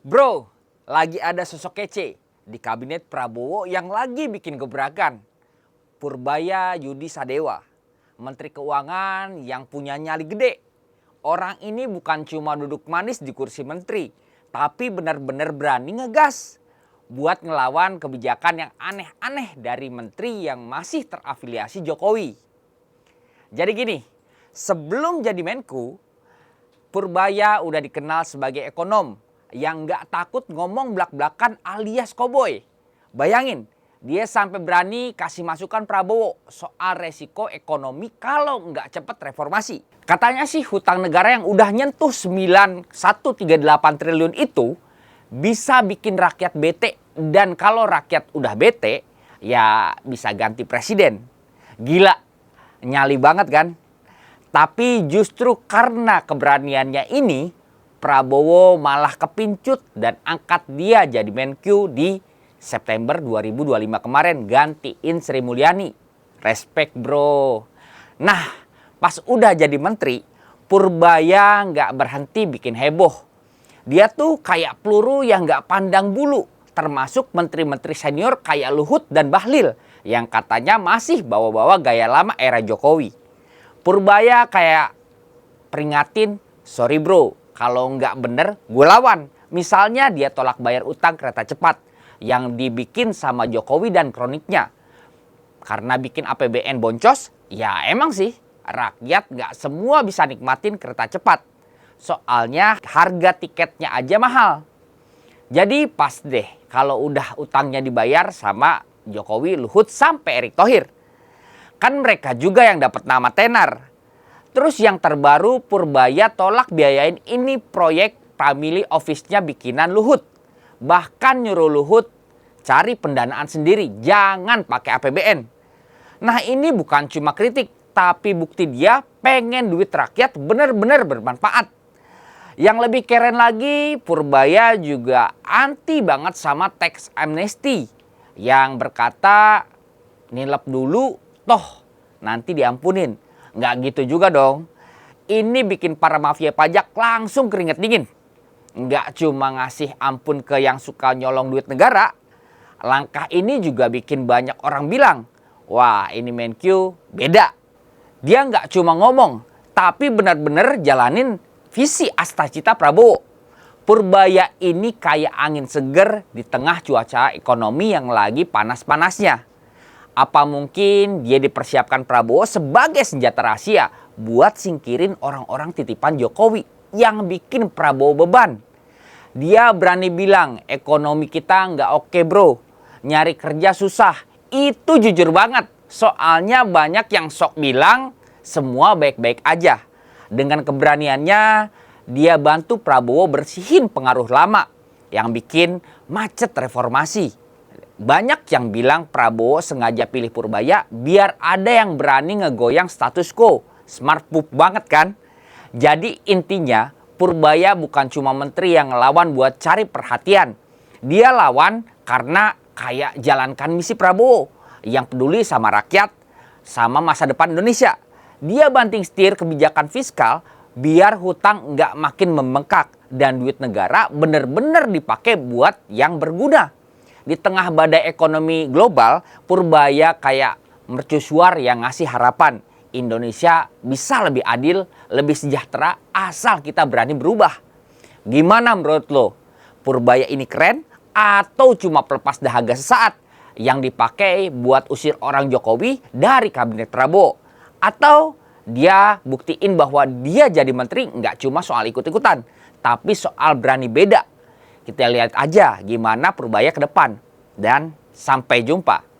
Bro, lagi ada sosok kece di kabinet Prabowo yang lagi bikin gebrakan. Purbaya Yudi Sadewa, Menteri Keuangan yang punya nyali gede. Orang ini bukan cuma duduk manis di kursi menteri, tapi benar-benar berani ngegas buat ngelawan kebijakan yang aneh-aneh dari menteri yang masih terafiliasi Jokowi. Jadi gini, sebelum jadi Menku, Purbaya udah dikenal sebagai ekonom yang nggak takut ngomong blak-blakan alias koboi. Bayangin, dia sampai berani kasih masukan Prabowo soal resiko ekonomi kalau nggak cepet reformasi. Katanya sih hutang negara yang udah nyentuh 9138 triliun itu bisa bikin rakyat bete. Dan kalau rakyat udah bete, ya bisa ganti presiden. Gila, nyali banget kan? Tapi justru karena keberaniannya ini, Prabowo malah kepincut dan angkat dia jadi Menq di September 2025 kemarin, gantiin Sri Mulyani. Respect bro. Nah, pas udah jadi menteri, Purbaya nggak berhenti bikin heboh. Dia tuh kayak peluru yang nggak pandang bulu, termasuk menteri-menteri senior kayak Luhut dan Bahlil yang katanya masih bawa-bawa gaya lama era Jokowi. Purbaya kayak peringatin, sorry bro, kalau nggak bener gue lawan. Misalnya dia tolak bayar utang kereta cepat yang dibikin sama Jokowi dan kroniknya. Karena bikin APBN boncos, ya emang sih rakyat nggak semua bisa nikmatin kereta cepat. Soalnya harga tiketnya aja mahal. Jadi pas deh kalau udah utangnya dibayar sama Jokowi, Luhut sampai Erick Thohir. Kan mereka juga yang dapat nama tenar. Terus yang terbaru Purbaya tolak biayain ini proyek family office-nya bikinan Luhut. Bahkan nyuruh Luhut cari pendanaan sendiri, jangan pakai APBN. Nah ini bukan cuma kritik, tapi bukti dia pengen duit rakyat benar-benar bermanfaat. Yang lebih keren lagi, Purbaya juga anti banget sama tax amnesty yang berkata nilep dulu toh nanti diampunin. Nggak gitu juga dong. Ini bikin para mafia pajak langsung keringet dingin. Nggak cuma ngasih ampun ke yang suka nyolong duit negara. Langkah ini juga bikin banyak orang bilang, wah ini Menq beda. Dia nggak cuma ngomong, tapi benar-benar jalanin visi Astacita Prabowo. Purbaya ini kayak angin seger di tengah cuaca ekonomi yang lagi panas-panasnya. Apa mungkin dia dipersiapkan Prabowo sebagai senjata rahasia buat singkirin orang-orang titipan Jokowi yang bikin Prabowo beban. Dia berani bilang ekonomi kita nggak oke bro, nyari kerja susah. Itu jujur banget, soalnya banyak yang sok bilang semua baik-baik aja. Dengan keberaniannya dia bantu Prabowo bersihin pengaruh lama yang bikin macet reformasi. Banyak yang bilang Prabowo sengaja pilih Purbaya biar ada yang berani ngegoyang status quo. Smart move banget kan? Jadi intinya Purbaya bukan cuma menteri yang ngelawan buat cari perhatian. Dia lawan karena kayak jalankan misi Prabowo yang peduli sama rakyat, sama masa depan Indonesia. Dia banting setir kebijakan fiskal biar hutang nggak makin membengkak dan duit negara bener-bener dipakai buat yang berguna. Di tengah badai ekonomi global, Purbaya kayak mercusuar yang ngasih harapan Indonesia bisa lebih adil, lebih sejahtera asal kita berani berubah. Gimana menurut lo? Purbaya ini keren atau cuma pelepas dahaga sesaat yang dipakai buat usir orang Jokowi dari kabinet Prabowo? Atau dia buktiin bahwa dia jadi menteri nggak cuma soal ikut-ikutan, tapi soal berani beda. Kita lihat aja gimana Purbaya ke depan. Dan sampai jumpa.